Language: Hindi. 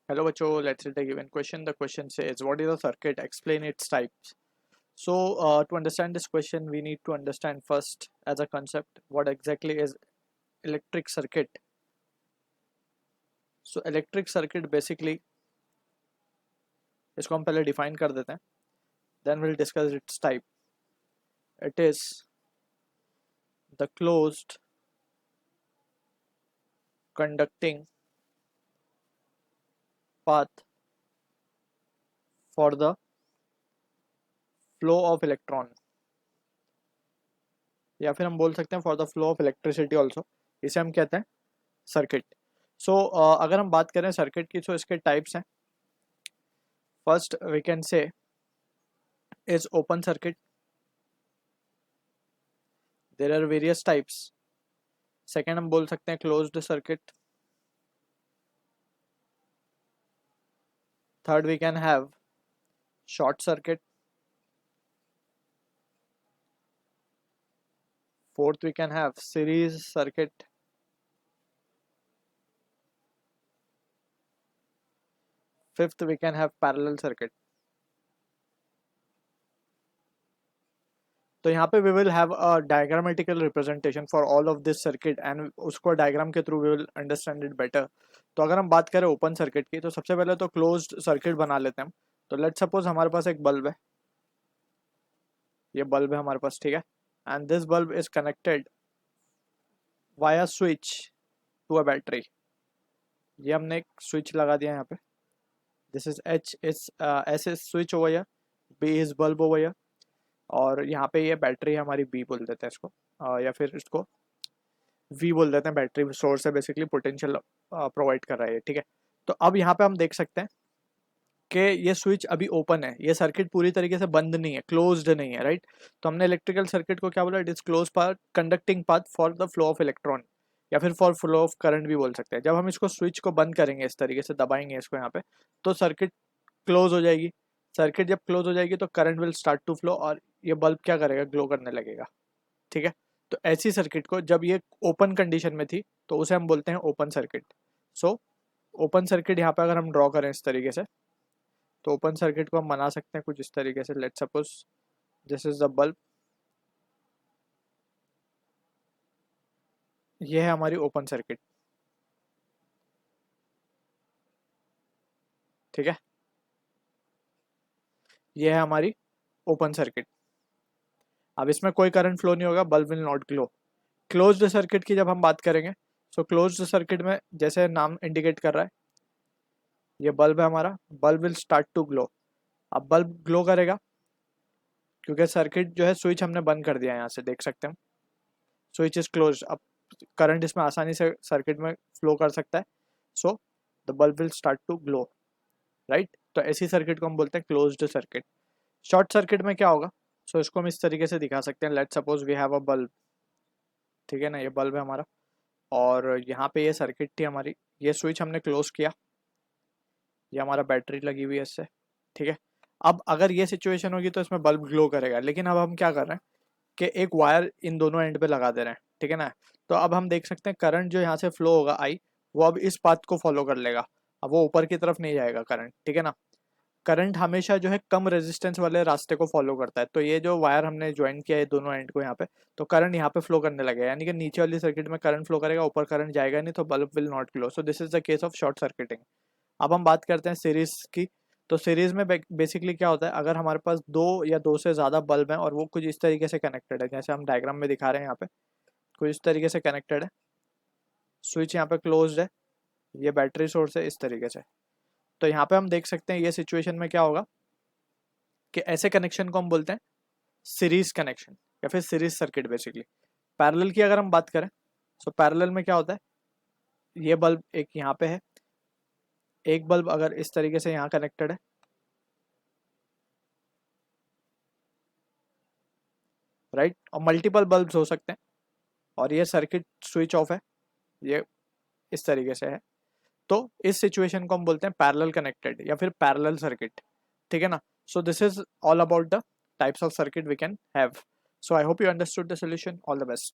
Hello, Bacho. Let's read the given question. The question says, what is a circuit? Explain its types. So, to understand this question, we need to understand first, as a concept, what exactly is electric circuit. So, electric circuit basically, इसको हम पहले define कर देते हैं. Then we'll discuss its type. It is the closed conducting path for the flow of electron. या फिर हम बोल सकते हैं for the flow of electricity also. इसे हम कहते हैं सर्किट. सो अगर हम बात करें सर्किट की तो इसके टाइप्स हैं. First we can say is open circuit. There are various types. Second हम बोल सकते हैं closed circuit. Third we can have short circuit. Fourth we can have series circuit. Fifth we can have parallel circuit. तो यहाँ पे we will have a diagrammatical representation for all of this circuit and उसको डायग्राम के through we will understand it better. तो अगर हम बात करें ओपन सर्किट की तो सबसे पहले तो क्लोज्ड सर्किट बना लेते हैं हम. तो लेट्स सपोज हमारे पास एक बल्ब है. ये बल्ब है हमारे पास, ठीक है. And this bulb is connected via switch to a battery. ये हमने एक स्विच लगा दिया यहाँ पे. This is H is S is switch over here, B is bulb over here. और यहाँ पे ये बैटरी हमारी बी बोल देते हैं इसको, या फिर इसको वी बोल देते हैं. बैटरी सोर्स है बेसिकली, पोटेंशियल प्रोवाइड कर रहा है, ठीक है. तो अब यहाँ पे हम देख सकते हैं कि ये स्विच अभी ओपन है. ये सर्किट पूरी तरीके से बंद नहीं है, क्लोज्ड नहीं है, राइट. तो हमने इलेक्ट्रिकल सर्किट को क्या बोला? It is close path, conducting path for the flow of electron, या फिर फॉर फ्लो ऑफ करंट भी बोल सकते हैं. जब हम इसको स्विच को बंद करेंगे, इस तरीके से दबाएंगे इसको यहाँ पे, तो सर्किट क्लोज हो जाएगी. सर्किट जब क्लोज हो जाएगी तो current will start to flow और ये बल्ब क्या करेगा? ग्लो करने लगेगा, ठीक है. तो ऐसी सर्किट को जब ये ओपन कंडीशन में थी तो उसे हम बोलते हैं open circuit. So open circuit यहाँ पे अगर हम ड्रॉ करें इस तरीके से, तो ओपन सर्किट को हम बना सकते हैं कुछ इस तरीके से. Let's suppose this is the bulb. ये है हमारी ओपन सर्किट, ठीक है. ये है हमारी ओपन सर्किट. अब इसमें कोई करंट फ्लो नहीं होगा, bulb will not glow. Closed circuit की जब हम बात करेंगे, सो क्लोज्ड सर्किट में जैसे नाम इंडिकेट कर रहा है, ये बल्ब है हमारा, bulb will start to glow. अब बल्ब ग्लो करेगा क्योंकि सर्किट जो है स्विच हमने बंद कर दिया है. यहाँ से देख सकते हैं स्विच इज क्लोज. अब करंट इसमें आसानी से सर्किट में फ्लो कर सकता है. So the bulb will start to glow, right. तो ऐसी सर्किट को हम बोलते हैं क्लोज्ड सर्किट. शॉर्ट सर्किट में क्या होगा? सो इसको हम इस तरीके से दिखा सकते हैं. Let's suppose we have a bulb, ठीक है ना. ये बल्ब है हमारा और यहाँ पे ये सर्किट थी हमारी. ये स्विच हमने क्लोज किया, ये हमारा बैटरी लगी हुई है इससे, ठीक है. अब अगर ये सिचुएशन होगी तो इसमें बल्ब ग्लो करेगा. लेकिन अब हम क्या कर रहे हैं कि एक वायर इन दोनों एंड पे लगा दे रहे हैं, ठीक है ना. तो अब हम देख सकते हैं करंट जो यहाँ से फ्लो होगा आई, वो अब इस पाथ को फॉलो कर लेगा. अब वो ऊपर की तरफ नहीं जाएगा करंट, ठीक है ना. करंट हमेशा जो है कम रेजिस्टेंस वाले रास्ते को फॉलो करता है. तो ये जो वायर हमने ज्वाइन किया है दोनों एंड को यहाँ पे, तो करंट यहाँ पे फ्लो करने लगेगा. यानी कि नीचे वाली सर्किट में करंट फ्लो करेगा, ऊपर करंट जाएगा नहीं, तो bulb will not glow. So this is the case of short circuiting. अब हम बात करते हैं सीरीज की. तो सीरीज में बेसिकली क्या होता है? अगर हमारे पास दो या दो से ज़्यादा बल्ब हैं और वो कुछ इस तरीके से कनेक्टेड है, जैसे हम डायग्राम में दिखा रहे हैं यहाँ पे, कुछ इस तरीके से कनेक्टेड है. स्विच यहाँ पे क्लोज्ड है, ये बैटरी सोर्स है, इस तरीके से. तो यहाँ पे हम देख सकते हैं ये सिचुएशन में क्या होगा कि ऐसे कनेक्शन को हम बोलते हैं सीरीज कनेक्शन या फिर सीरीज सर्किट बेसिकली. पैरेलल की अगर हम बात करें, तो पैरेलल में क्या होता है? ये बल्ब एक यहाँ पे है, एक बल्ब अगर इस तरीके से यहाँ कनेक्टेड है, राइट. और मल्टीपल बल्ब्स हो सकते हैं और ये सर्किट स्विच ऑफ है, ये इस तरीके से है. तो इस सिचुएशन को हम बोलते हैं पैरेलल कनेक्टेड या फिर पैरेलल सर्किट, ठीक है ना. So this is all about the types of circuit we can have. So I hope you understood the solution. All the best.